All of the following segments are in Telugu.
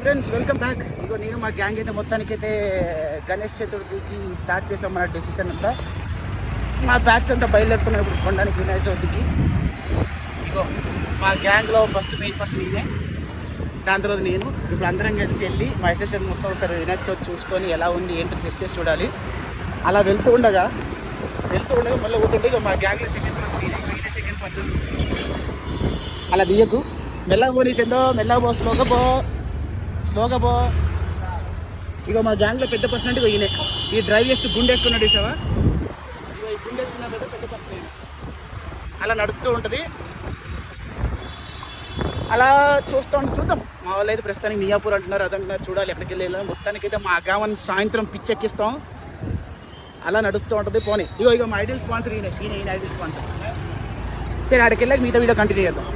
Friends, welcome back. ఇగో నేను మా గ్యాంగ్ అయితే మొత్తానికైతే గణేష్ చతుర్థికి స్టార్ట్ చేసాం. మన డెసిషన్ అంతా మా బ్యాచ్ అంతా బయలుదేరుతున్నాం ఇప్పుడు కొండానికి వినాయక చవితికి. ఇగో మా గ్యాంగ్లో ఫస్ట్ మెయిన్ పర్సన్ నేనే, దాని తర్వాత నేను. ఇప్పుడు అందరం కలిసి వెళ్ళి మా అసోసియేషన్ మొత్తం ఒకసారి వినాయక చవితి చూసుకొని ఎలా ఉంది ఏంటో టెస్ట్ చేసి చూడాలి. అలా వెళ్తూ ఉండగా మళ్ళీ పోతుంటే ఇక మా గ్యాంగ్లో సెకండ్ పర్సన్ అలా దియ్యకు. మెల్లగా పో, నీ చెందో మెల్లగా పో, స్లోగా పో. ఇక మా గ్యాంగ్లో పెద్ద పర్సన్ అంటే ఈయనే. ఈ డ్రైవ్ చేస్తూ గుండేసుకున్నాడు చూసావా, ఇక ఈ గుండేసుకున్న పెద్ద పర్సన్ అలా నడుపుతూ ఉంటుంది. అలా చూద్దాం. మా వాళ్ళు అయితే ప్రస్తుతానికి మియాపూర్ అంటున్నారు, అదంటున్నారు. చూడాలి ఎక్కడికి వెళ్ళి. మొత్తానికైతే మా గ్రామాన్ని సాయంత్రం పిచ్చెక్కిస్తాం. అలా నడుస్తూ ఉంటుంది. పోనీ ఇగో మా ఐడియల్ స్పాన్సర్ ఈయన ఐడియల్ స్పాన్సర్. సరే, ఆడికి వెళ్ళాక మిగతా వీడియో కంటిన్యూ చేద్దాం.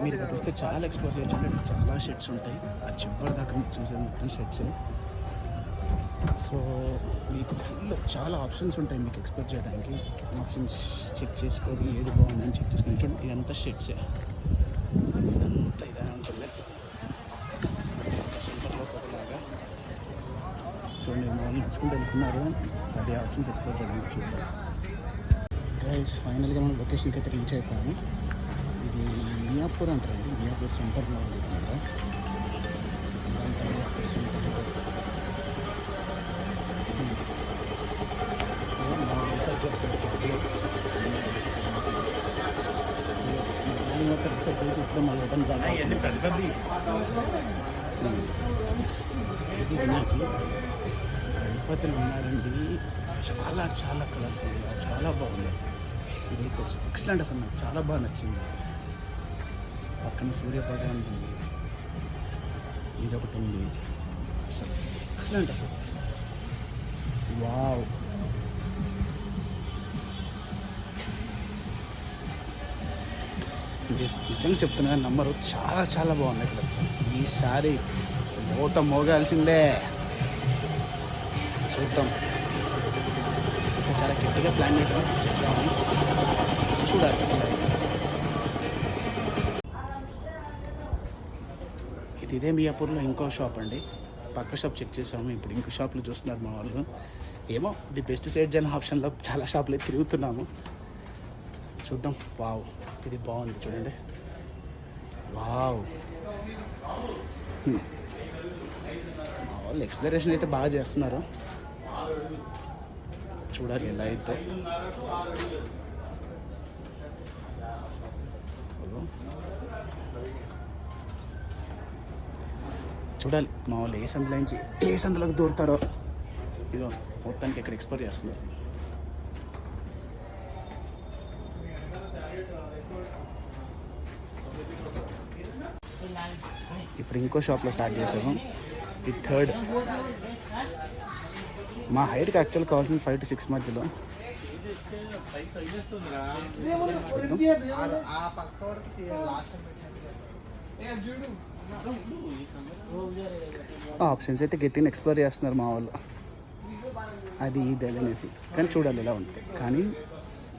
మీరు ఇక్కడ వస్తే చాలా ఎక్స్ప్లోర్ చేయొచ్చు. చాలా షెడ్స్ ఉంటాయి. ఆ చివరి దాకా మీకు చూసే మొత్తం షెడ్స్. సో మీకు ఫుల్ చాలా ఆప్షన్స్ ఉంటాయి మీకు ఎక్స్ప్లోర్ చేయడానికి. ఆప్షన్స్ చెక్ చేసుకొని ఏది బాగుందని చెక్ చేసుకుని చూడండి. ఇదంతా షెడ్సే, ఇదంతా ఇదే ఉంటుంది. సెంటర్లో ఒకలాగా చూడండి, మా వాళ్ళు నడుచుకుంటూ వెళ్తున్నారు. అది ఆప్షన్స్ ఎక్స్ప్లోర్ చేయడానికి చూద్దాం. గైస్, ఫైనల్గా మనం లొకేషన్కి అయితే రీచ్ అయిపోయాము. ఇది మియాపూర్ అంటారండి, మియాపూర్ సెంటర్లో ఉంది అనమాట. ఇది గణపతులు ఉన్నారండి. చాలా చాలా కలర్ఫుల్గా చాలా బాగుంది. ఇది ఎక్సలెంట్. అసలు నాకు చాలా బాగా నచ్చింది. పక్కన సూర్యభగవాన్ ఉంది, ఇది ఒకటి ఉంది. అసలు ఎక్సలెంట్. అసలు వావ్. నిజంగా చెప్తున్నా, నంబరు చాలా చాలా బాగుంది. ఇక్కడ ఈసారి మోగాల్సిందే. చూద్దాం. ఈసారి చాలా గట్టిగా ప్లాన్ చేద్దామని చూడాలి. ఇదే మియాపూర్లో ఇంకో షాప్ అండి. పక్క షాప్ చెక్ చేసాము. ఇప్పుడు ఇంకో షాప్లో చూస్తున్నారు మా వాళ్ళు. ఏమో ది బెస్ట్ సేట్ అనే ఆప్షన్లో చాలా షాపులు తిరుగుతున్నాము. చూద్దాం. వావ్, ఇది బాగుంది చూడండి. వావ్, మా వాళ్ళు ఎక్స్ప్లోరేషన్ అయితే బాగా చేస్తున్నారు. చూడాలి ఎలా అయితే. చూడాలి మా వాళ్ళు ఏ సందులో నుంచి ఏ సందులోకి దూరుతారో. ఇదో మొత్తానికి ఇక్కడ ఎక్స్ప్లోర్ చేస్తున్నారు. ఇప్పుడు ఇంకో షాప్లో స్టార్ట్ చేసాము. ఇది థర్డ్. మా హైట్కి యాక్చువల్ కావాల్సిన 5 to 6 మధ్యలో. ఆప్షన్స్ అయితే గట్టిగా ఎక్స్ప్లోర్ చేస్తున్నారు మా వాళ్ళు. అది ఇది అనేసి. కానీ చూడాలి ఎలా ఉంటుంది. కానీ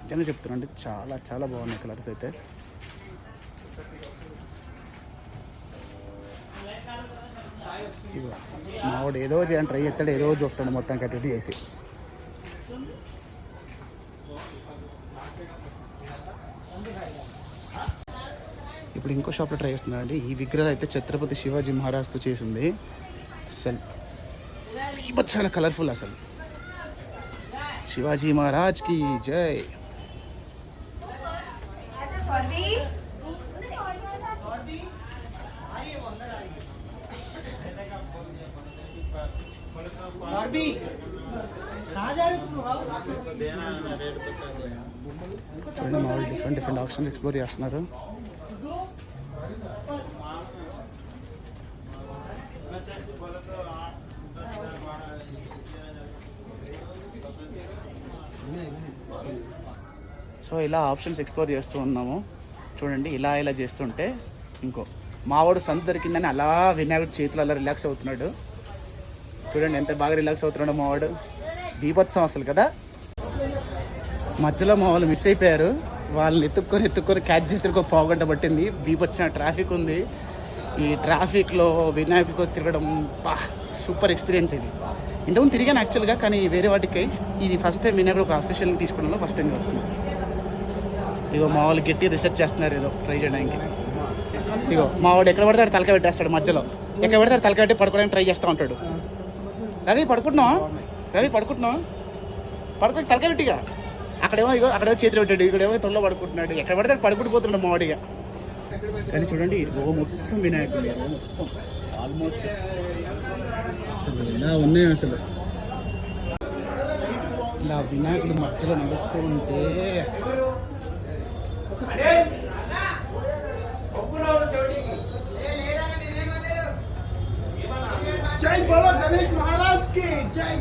నిజంగా చెప్తున్నా అంటే చాలా చాలా బాగున్నాయి కలర్స్ అయితే. మావాడు ఏదో చేయని ట్రై చేస్తాడు, ఏదో చూస్తాడు మొత్తం కట్టి చేసి. ఇప్పుడు ఇంకో షాప్లో ట్రై చేస్తున్నారండి. ఈ విగ్రహాలు అయితే ఛత్రపతి శివాజీ మహారాజ్తో చేసింది. అసలు చాలా కలర్ఫుల్. అసలు శివాజీ మహారాజ్కి జై. చూడండి, మా వాళ్ళు డిఫరెంట్ ఆప్షన్స్ ఎక్స్ప్లోర్ చేస్తున్నారు. సో ఇలా ఆప్షన్స్ ఎక్స్ప్లోర్ చేస్తూ ఉన్నాము. చూడండి, ఇలా చేస్తుంటే ఇంకో మావాడు సంత దొరికిందని అలా వినాయకుడి చేతులు అలా రిలాక్స్ అవుతున్నాడు. చూడండి ఎంత బాగా రిలాక్స్ అవుతున్నాడు మావాడు. బీభత్సం అసలు కదా. మధ్యలో మా వాళ్ళు మిస్ అయిపోయారు. వాళ్ళని ఎత్తుక్కొని క్యాచ్ చేసి ఒక పావు గంట పట్టింది. బీపొచ్చిన ట్రాఫిక్ ఉంది. ఈ ట్రాఫిక్లో వినాయకుడి కోసం తిరగడం సూపర్ ఎక్స్పీరియన్స్ ఇది. ఇంతకుముందు తిరిగాను యాక్చువల్గా, కానీ వేరే వాటికి ఇది ఫస్ట్ టైం వినాయకుడు ఒక అసోసియేషన్ తీసుకోవడంలో ఫస్ట్ టైం వస్తుంది. ఇగో మా వాళ్ళు గట్టి రీసెర్చ్ చేస్తున్నారు ఏదో ట్రై చేయడానికి. ఇగో మా వాడు ఎక్కడ పడతాడు తలకాయ పెట్టేస్తాడు మధ్యలో. ఎక్కడ పడతాడు తలకాయ పెట్టి పడుకోవడానికి ట్రై చేస్తూ ఉంటాడు. రవి పడుకుంటున్నావు పడుకొని తలకాయ పెట్టిగా. అక్కడేమో చేతులు పెట్టాడు, ఇక్కడేమో తొల్లో పడుకుంటున్నాడు. ఎక్కడ పడితే పడుకుంటుపోతున్నాడు మా వాడిగా. కానీ చూడండి రో మొత్తం వినాయకుడు, రో మొత్తం ఆల్మోస్ట్ అసలు ఇలా ఉన్నాయి. అసలు ఇలా వినాయకుడు మధ్యలో నడుస్తూ ఉంటే జై బోలో గణేష్ మహారాజ్ కి జై.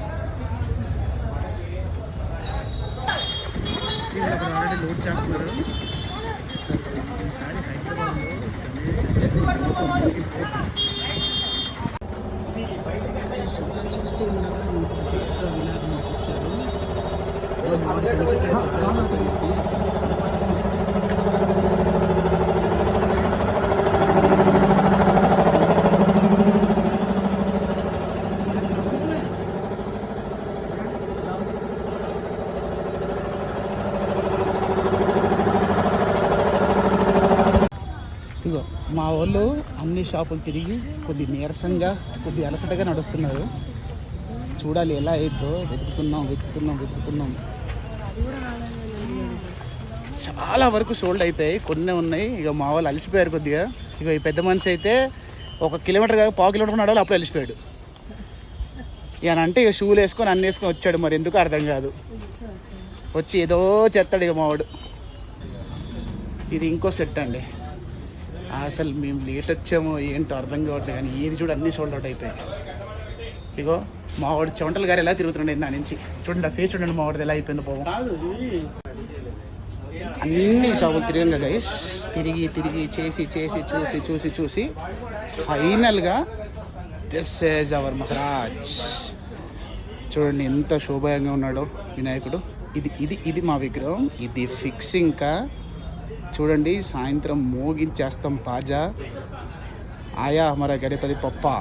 ఆల్రెడీ లోడ్ చేస్తున్నారు. ఈసారి హైదరాబాద్లో చూస్తూ ఉన్నారు. వినాయకుడు వచ్చారు. ఇగో మా వాళ్ళు అన్ని షాపులు తిరిగి కొద్ది నీరసంగా కొద్ది అలసటగా నడుస్తున్నారు. చూడాలి ఎలా అయిద్దో. వెతుకుతున్నాం. చాలా వరకు సోల్డ్ అయిపోయాయి, కొన్ని ఉన్నాయి. ఇక మా వాళ్ళు అలసిపోయారు కొద్దిగా. ఇక ఈ పెద్ద మనిషి అయితే 1 కిలోమీటర్ కాదు 1/2 కిలోమీటర్ నడవాలి, అప్పుడు అలసిపోయాడు. ఇక అంటే ఇక షూలు వేసుకొని అన్నీ వేసుకొని వచ్చాడు. మరి ఎందుకు అర్థం కాదు, వచ్చి ఏదో చేస్తాడు ఇక మావాడు. ఇది ఇంకో సెట్ అండి. అసలు మేము లేట్ వచ్చామో ఏంటో అర్థం కావట్లేదు, కానీ ఏది చూడ అన్నీ సోల్డ్ అవుట్ అయిపోయాయి. ఇగో మావాడు చెమటలు గారు ఎలా తిరుగుతుండే దాని నుంచి. చూడండి ఆ ఫేస్ చూడండి మావాడిది ఎలా అయిపోయింది పోవం. అన్ని షాపులు తిరిగాం గైస్. తిరిగి చూసి ఫైనల్గా దిస్ ఈజ్ అవర్ మహారాజ్. చూడండి ఎంత శోభాయంగా ఉన్నాడో వినాయకుడు. ఇది మా విగ్రహం. ఇది ఫిక్సింగ్ కా. చూడండి సాయంత్రం మోగించేస్తాం పాజా. ఆయా హమారా గణపతి పప్పా.